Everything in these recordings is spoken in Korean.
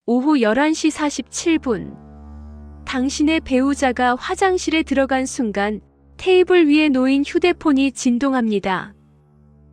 오후 11시 47분. 당신의 배우자가 화장실에 들어간 순간 테이블 위에 놓인 휴대폰이 진동합니다.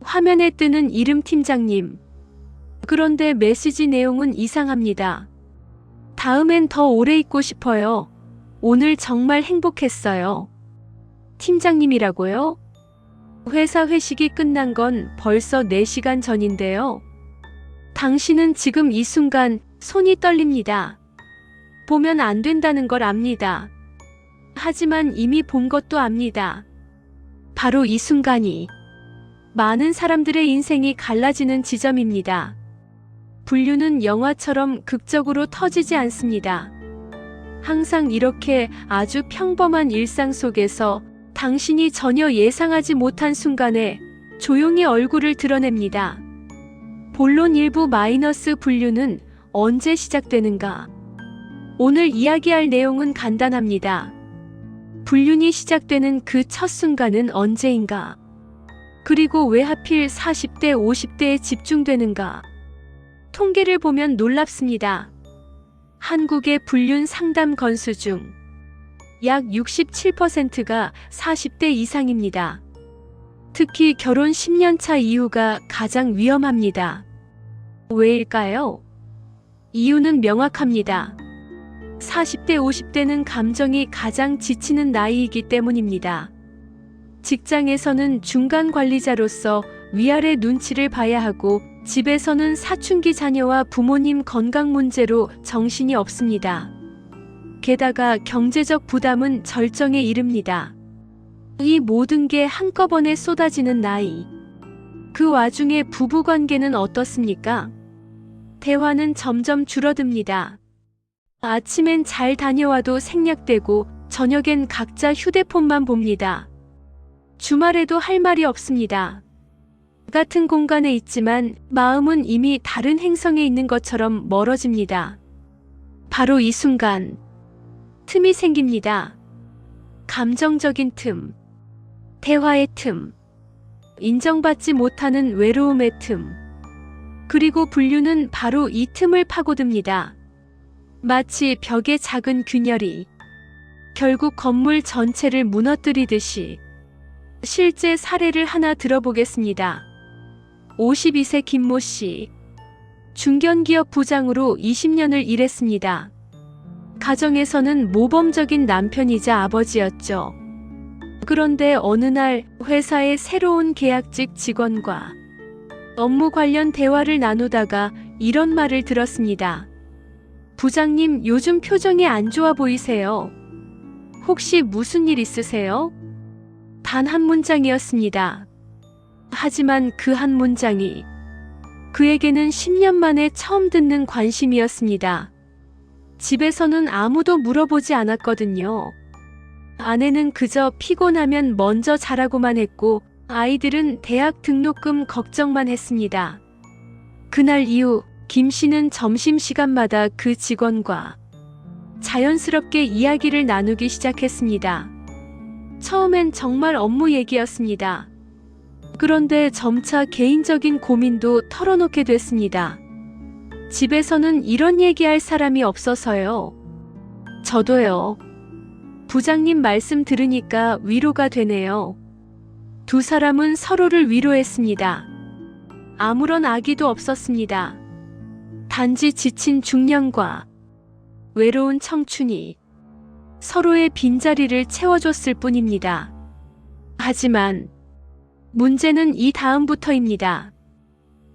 화면에 뜨는 이름 팀장님. 그런데 메시지 내용은 이상합니다. 다음엔 더 오래 있고 싶어요. 오늘 정말 행복했어요. 팀장님이라고요? 회사 회식이 끝난 건 벌써 4시간 전인데요. 당신은 지금 이 순간 손이 떨립니다. 보면 안 된다는 걸 압니다. 하지만 이미 본 것도 압니다. 바로 이 순간이 많은 사람들의 인생이 갈라지는 지점입니다. 분류는 영화처럼 극적으로 터지지 않습니다. 항상 이렇게 아주 평범한 일상 속에서 당신이 전혀 예상하지 못한 순간에 조용히 얼굴을 드러냅니다. 본론 일부 마이너스 분류는 언제 시작되는가? 오늘 이야기할 내용은 간단합니다. 불륜이 시작되는 그 첫 순간은 언제인가? 그리고 왜 하필 40대, 50대에 집중되는가? 통계를 보면 놀랍습니다. 한국의 불륜 상담 건수 중 약 67%가 40대 이상입니다. 특히 결혼 10년 차 이후가 가장 위험합니다. 왜일까요? 이유는 명확합니다. 40대, 50대는 감정이 가장 지치는 나이이기 때문입니다. 직장에서는 중간 관리자로서 위아래 눈치를 봐야 하고 집에서는 사춘기 자녀와 부모님 건강 문제로 정신이 없습니다. 게다가 경제적 부담은 절정에 이릅니다. 이 모든 게 한꺼번에 쏟아지는 나이. 그 와중에 부부관계는 어떻습니까? 대화는 점점 줄어듭니다. 아침엔 잘 다녀와도 생략되고 저녁엔 각자 휴대폰만 봅니다. 주말에도 할 말이 없습니다. 같은 공간에 있지만 마음은 이미 다른 행성에 있는 것처럼 멀어집니다. 바로 이 순간 틈이 생깁니다. 감정적인 틈, 대화의 틈, 인정받지 못하는 외로움의 틈. 그리고 분류는 바로 이 틈을 파고듭니다. 마치 벽에 작은 균열이 결국 건물 전체를 무너뜨리듯이. 실제 사례를 하나 들어보겠습니다. 52세 김모 씨. 중견기업 부장으로 20년을 일했습니다. 가정에서는 모범적인 남편이자 아버지였죠. 그런데 어느 날 회사의 새로운 계약직 직원과 업무 관련 대화를 나누다가 이런 말을 들었습니다. 부장님, 요즘 표정이 안 좋아 보이세요. 혹시 무슨 일 있으세요? 단 한 문장이었습니다. 하지만 그 한 문장이 그에게는 10년 만에 처음 듣는 관심이었습니다. 집에서는 아무도 물어보지 않았거든요. 아내는 그저 피곤하면 먼저 자라고만 했고 아이들은 대학 등록금 걱정만 했습니다. 그날 이후 김 씨는 점심시간마다 그 직원과 자연스럽게 이야기를 나누기 시작했습니다. 처음엔 정말 업무 얘기였습니다. 그런데 점차 개인적인 고민도 털어놓게 됐습니다. 집에서는 이런 얘기할 사람이 없어서요. 저도요. 부장님 말씀 들으니까 위로가 되네요. 두 사람은 서로를 위로했습니다. 아무런 악의도 없었습니다. 단지 지친 중년과 외로운 청춘이 서로의 빈자리를 채워줬을 뿐입니다. 하지만 문제는 이 다음부터입니다.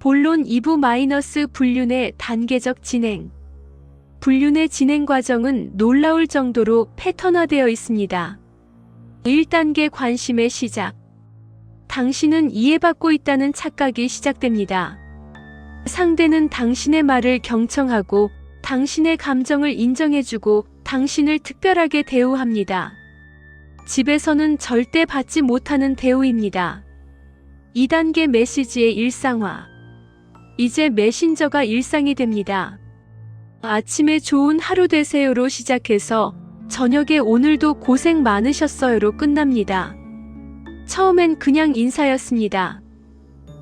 본론 2부 마이너스 불륜의 단계적 진행. 불륜의 진행 과정은 놀라울 정도로 패턴화되어 있습니다. 1단계 관심의 시작. 당신은 이해받고 있다는 착각이 시작됩니다. 상대는 당신의 말을 경청하고 당신의 감정을 인정해주고 당신을 특별하게 대우합니다. 집에서는 절대 받지 못하는 대우입니다. 2단계 메시지의 일상화. 이제 메신저가 일상이 됩니다. 아침에 좋은 하루 되세요로 시작해서 저녁에 오늘도 고생 많으셨어요로 끝납니다. 처음엔 그냥 인사였습니다.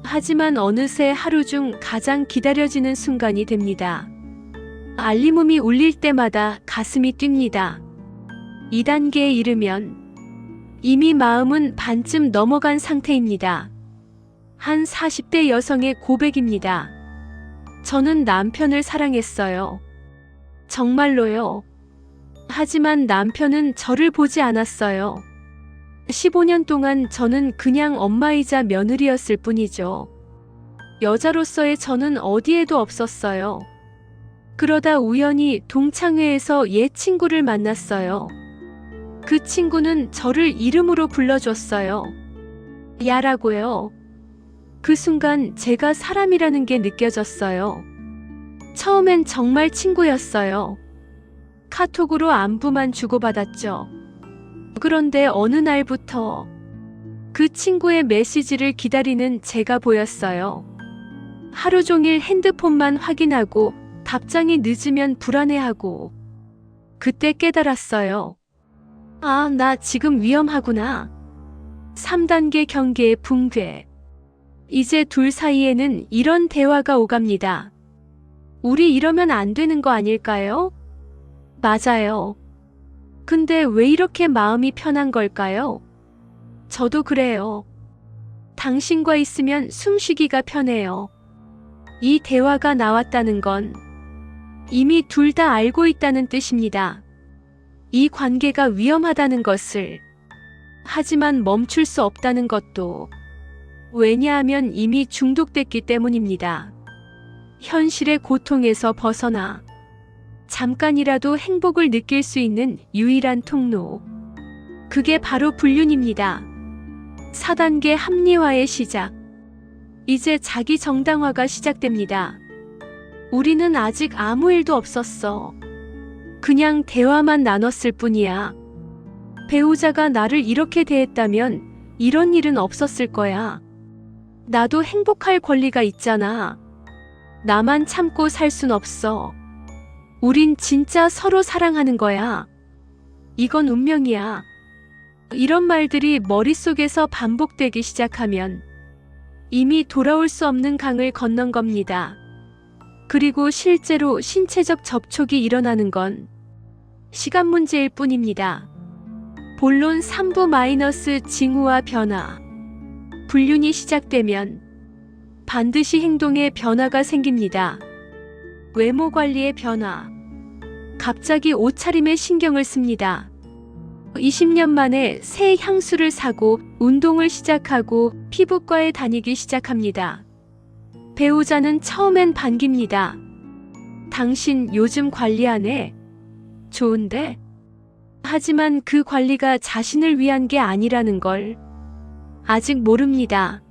하지만 어느새 하루 중 가장 기다려지는 순간이 됩니다. 알림음이 울릴 때마다 가슴이 뜁니다. 2단계에 이르면 이미 마음은 반쯤 넘어간 상태입니다. 한 40대 여성의 고백입니다. 저는 남편을 사랑했어요. 정말로요. 하지만 남편은 저를 보지 않았어요. 15년 동안 저는 그냥 엄마이자 며느리였을 뿐이죠. 여자로서의 저는 어디에도 없었어요. 그러다 우연히 동창회에서 옛 친구를 만났어요. 그 친구는 저를 이름으로 불러줬어요. 야라고요. 그 순간 제가 사람이라는 게 느껴졌어요. 처음엔 정말 친구였어요. 카톡으로 안부만 주고받았죠. 그런데 어느 날부터 그 친구의 메시지를 기다리는 제가 보였어요. 하루 종일 핸드폰만 확인하고 답장이 늦으면 불안해하고 그때 깨달았어요. 아, 나 지금 위험하구나. 3단계 경계의 붕괴. 이제 둘 사이에는 이런 대화가 오갑니다. 우리 이러면 안 되는 거 아닐까요? 맞아요. 근데 왜 이렇게 마음이 편한 걸까요? 저도 그래요. 당신과 있으면 숨쉬기가 편해요. 이 대화가 나왔다는 건 이미 둘 다 알고 있다는 뜻입니다. 이 관계가 위험하다는 것을. 하지만 멈출 수 없다는 것도. 왜냐하면 이미 중독됐기 때문입니다. 현실의 고통에서 벗어나 잠깐이라도 행복을 느낄 수 있는 유일한 통로. 그게 바로 불륜입니다. 4단계 합리화의 시작. 이제 자기 정당화가 시작됩니다. 우리는 아직 아무 일도 없었어. 그냥 대화만 나눴을 뿐이야. 배우자가 나를 이렇게 대했다면 이런 일은 없었을 거야. 나도 행복할 권리가 있잖아. 나만 참고 살 순 없어. 우린 진짜 서로 사랑하는 거야. 이건 운명이야. 이런 말들이 머릿속에서 반복되기 시작하면 이미 돌아올 수 없는 강을 건넌 겁니다. 그리고 실제로 신체적 접촉이 일어나는 건 시간 문제일 뿐입니다. 본론 3부 마이너스 징후와 변화. 불륜이 시작되면 반드시 행동에 변화가 생깁니다. 외모 관리의 변화. 갑자기 옷차림에 신경을 씁니다. 20년 만에 새 향수를 사고 운동을 시작하고 피부과에 다니기 시작합니다. 배우자는 처음엔 반깁니다. 당신 요즘 관리 안 해? 좋은데? 하지만 그 관리가 자신을 위한 게 아니라는 걸 아직 모릅니다.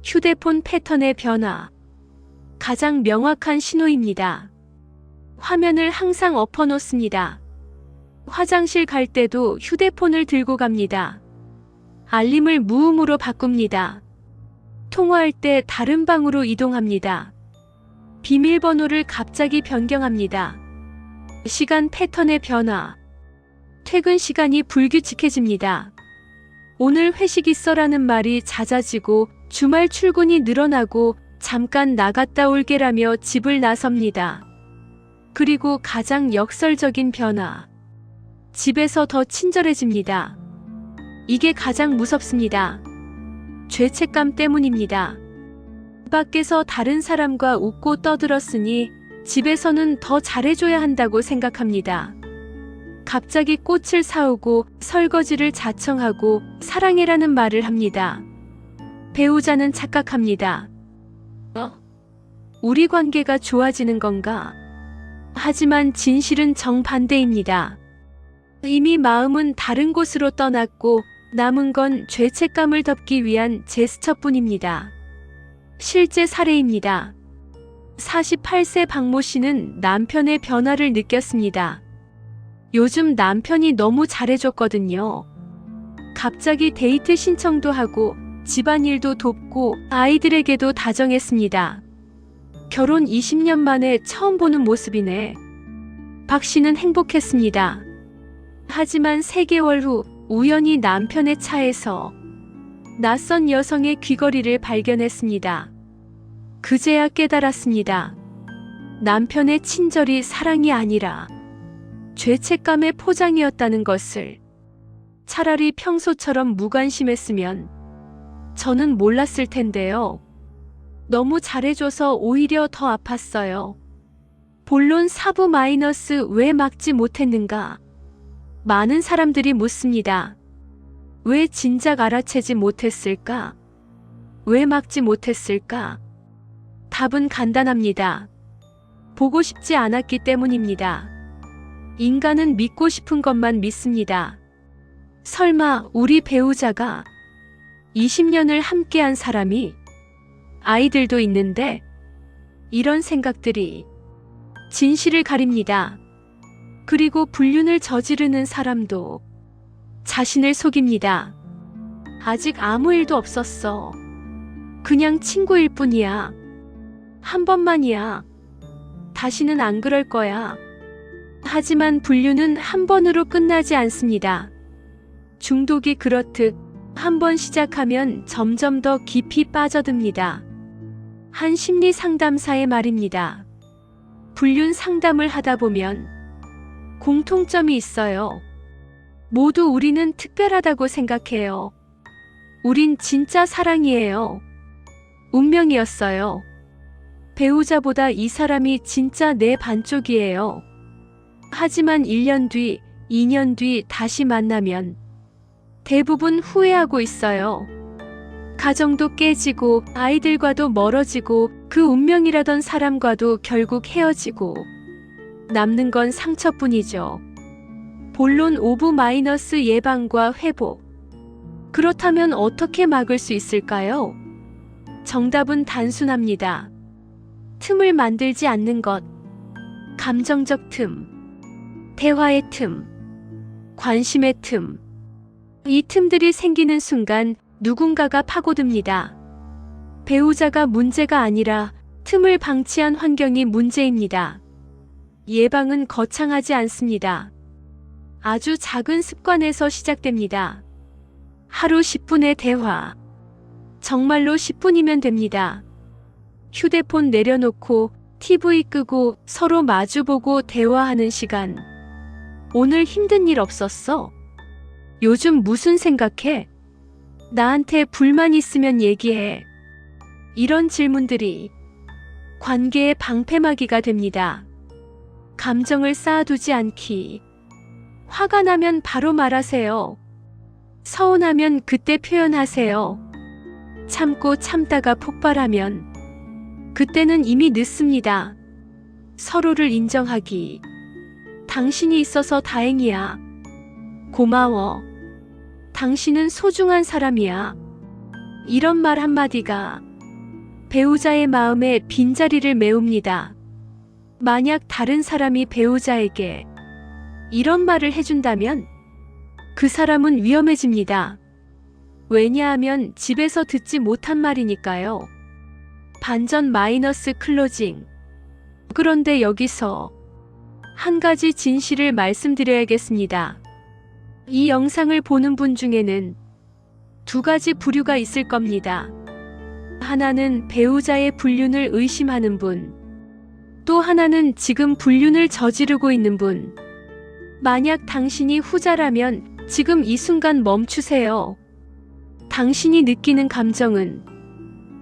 휴대폰 패턴의 변화. 가장 명확한 신호입니다. 화면을 항상 엎어놓습니다. 화장실 갈 때도 휴대폰을 들고 갑니다. 알림을 무음으로 바꿉니다. 통화할 때 다른 방으로 이동합니다. 비밀번호를 갑자기 변경합니다. 시간 패턴의 변화. 퇴근 시간이 불규칙해집니다. 오늘 회식 있어라는 말이 잦아지고 주말 출근이 늘어나고 잠깐 나갔다 올게라며 집을 나섭니다. 그리고 가장 역설적인 변화. 집에서 더 친절해집니다. 이게 가장 무섭습니다. 죄책감 때문입니다. 밖에서 다른 사람과 웃고 떠들었으니 집에서는 더 잘해줘야 한다고 생각합니다. 갑자기 꽃을 사오고 설거지를 자청하고 사랑해라는 말을 합니다. 배우자는 착각합니다. 우리 관계가 좋아지는 건가? 하지만 진실은 정반대입니다. 이미 마음은 다른 곳으로 떠났고 남은 건 죄책감을 덮기 위한 제스처뿐입니다. 실제 사례입니다. 48세 박모 씨는 남편의 변화를 느꼈습니다. 요즘 남편이 너무 잘해줬거든요. 갑자기 데이트 신청도 하고 집안일도 돕고 아이들에게도 다정했습니다. 결혼 20년 만에 처음 보는 모습이네. 박 씨는 행복했습니다. 하지만 3개월 후 우연히 남편의 차에서 낯선 여성의 귀걸이를 발견했습니다. 그제야 깨달았습니다. 남편의 친절이 사랑이 아니라 죄책감의 포장이었다는 것을 차라리 평소처럼 무관심했으면 저는 몰랐을 텐데요. 너무 잘해줘서 오히려 더 아팠어요. 본론 사부 마이너스 왜 막지 못했는가? 많은 사람들이 묻습니다. 왜 진작 알아채지 못했을까? 왜 막지 못했을까? 답은 간단합니다. 보고 싶지 않았기 때문입니다. 인간은 믿고 싶은 것만 믿습니다. 설마 우리 배우자가 20년을 함께한 사람이 아이들도 있는데 이런 생각들이 진실을 가립니다. 그리고 불륜을 저지르는 사람도 자신을 속입니다. 아직 아무 일도 없었어. 그냥 친구일 뿐이야. 한 번만이야. 다시는 안 그럴 거야. 하지만 불륜은 한 번으로 끝나지 않습니다. 중독이 그렇듯 한 번 시작하면 점점 더 깊이 빠져듭니다. 한 심리 상담사의 말입니다. 불륜 상담을 하다 보면 공통점이 있어요. 모두 우리는 특별하다고 생각해요. 우린 진짜 사랑이에요. 운명이었어요. 배우자보다 이 사람이 진짜 내 반쪽이에요. 하지만 1년 뒤, 2년 뒤 다시 만나면 대부분 후회하고 있어요. 가정도 깨지고 아이들과도 멀어지고 그 운명이라던 사람과도 결국 헤어지고 남는 건 상처뿐이죠. 본론 오브 마이너스 예방과 회복. 그렇다면 어떻게 막을 수 있을까요? 정답은 단순합니다. 틈을 만들지 않는 것. 감정적 틈, 대화의 틈, 관심의 틈. 이 틈들이 생기는 순간 누군가가 파고듭니다. 배우자가 문제가 아니라 틈을 방치한 환경이 문제입니다. 예방은 거창하지 않습니다. 아주 작은 습관에서 시작됩니다. 하루 10분의 대화. 정말로 10분이면 됩니다. 휴대폰 내려놓고 TV 끄고 서로 마주보고 대화하는 시간. 오늘 힘든 일 없었어? 요즘 무슨 생각해? 나한테 불만 있으면 얘기해. 이런 질문들이 관계의 방패막이가 됩니다. 감정을 쌓아두지 않기. 화가 나면 바로 말하세요. 서운하면 그때 표현하세요. 참고 참다가 폭발하면 그때는 이미 늦습니다. 서로를 인정하기. 당신이 있어서 다행이야. 고마워. 당신은 소중한 사람이야. 이런 말 한마디가 배우자의 마음에 빈자리를 메웁니다. 만약 다른 사람이 배우자에게 이런 말을 해준다면 그 사람은 위험해집니다. 왜냐하면 집에서 듣지 못한 말이니까요. 반전 마이너스 클로징. 그런데 여기서 한 가지 진실을 말씀드려야겠습니다. 이 영상을 보는 분 중에는 두 가지 부류가 있을 겁니다. 하나는 배우자의 불륜을 의심하는 분, 또 하나는 지금 불륜을 저지르고 있는 분. 만약 당신이 후자라면 지금 이 순간 멈추세요. 당신이 느끼는 감정은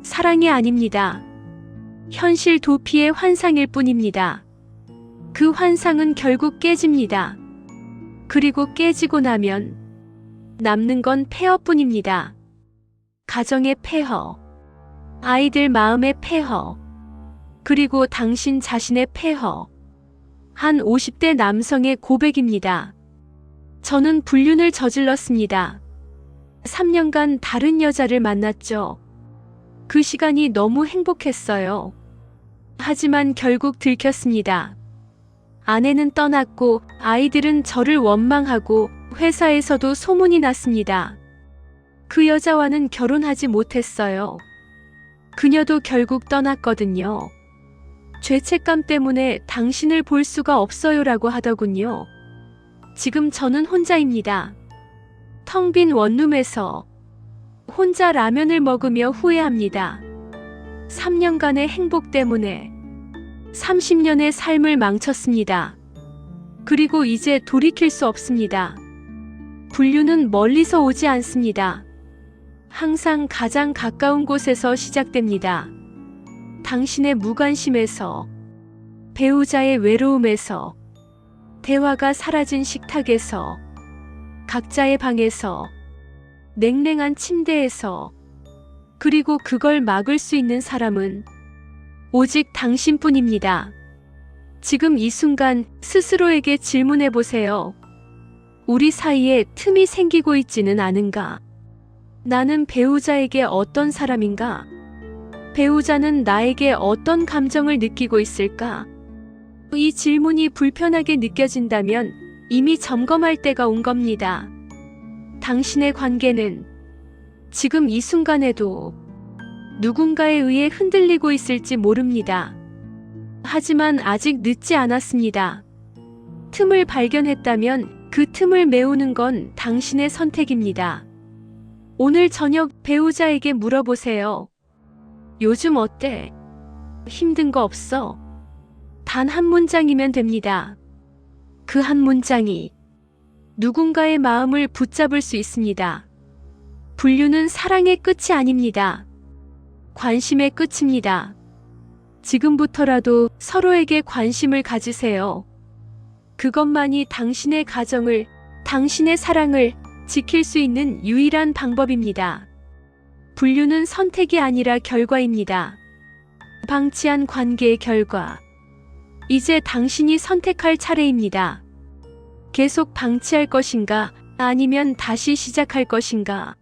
사랑이 아닙니다. 현실 도피의 환상일 뿐입니다. 그 환상은 결국 깨집니다. 그리고 깨지고 나면 남는 건 폐허뿐입니다. 가정의 폐허, 아이들 마음의 폐허, 그리고 당신 자신의 폐허. 한 50대 남성의 고백입니다. 저는 불륜을 저질렀습니다. 3년간 다른 여자를 만났죠. 그 시간이 너무 행복했어요. 하지만 결국 들켰습니다. 아내는 떠났고 아이들은 저를 원망하고 회사에서도 소문이 났습니다. 그 여자와는 결혼하지 못했어요. 그녀도 결국 떠났거든요. 죄책감 때문에 당신을 볼 수가 없어요라고 하더군요. 지금 저는 혼자입니다. 텅 빈 원룸에서 혼자 라면을 먹으며 후회합니다. 3년간의 행복 때문에 30년의 삶을 망쳤습니다. 그리고 이제 돌이킬 수 없습니다. 분류는 멀리서 오지 않습니다. 항상 가장 가까운 곳에서 시작됩니다. 당신의 무관심에서, 배우자의 외로움에서, 대화가 사라진 식탁에서, 각자의 방에서, 냉랭한 침대에서, 그리고 그걸 막을 수 있는 사람은 오직 당신뿐입니다. 지금 이 순간 스스로에게 질문해 보세요. 우리 사이에 틈이 생기고 있지는 않은가? 나는 배우자에게 어떤 사람인가? 배우자는 나에게 어떤 감정을 느끼고 있을까? 이 질문이 불편하게 느껴진다면 이미 점검할 때가 온 겁니다. 당신의 관계는 지금 이 순간에도 누군가에 의해 흔들리고 있을지 모릅니다. 하지만 아직 늦지 않았습니다. 틈을 발견했다면 그 틈을 메우는 건 당신의 선택입니다. 오늘 저녁 배우자에게 물어보세요. 요즘 어때? 힘든 거 없어? 단 한 문장이면 됩니다. 그 한 문장이 누군가의 마음을 붙잡을 수 있습니다. 분류는 사랑의 끝이 아닙니다. 관심의 끝입니다. 지금부터라도 서로에게 관심을 가지세요. 그것만이 당신의 가정을, 당신의 사랑을 지킬 수 있는 유일한 방법입니다. 분류는 선택이 아니라 결과입니다. 방치한 관계의 결과. 이제 당신이 선택할 차례입니다. 계속 방치할 것인가, 아니면 다시 시작할 것인가.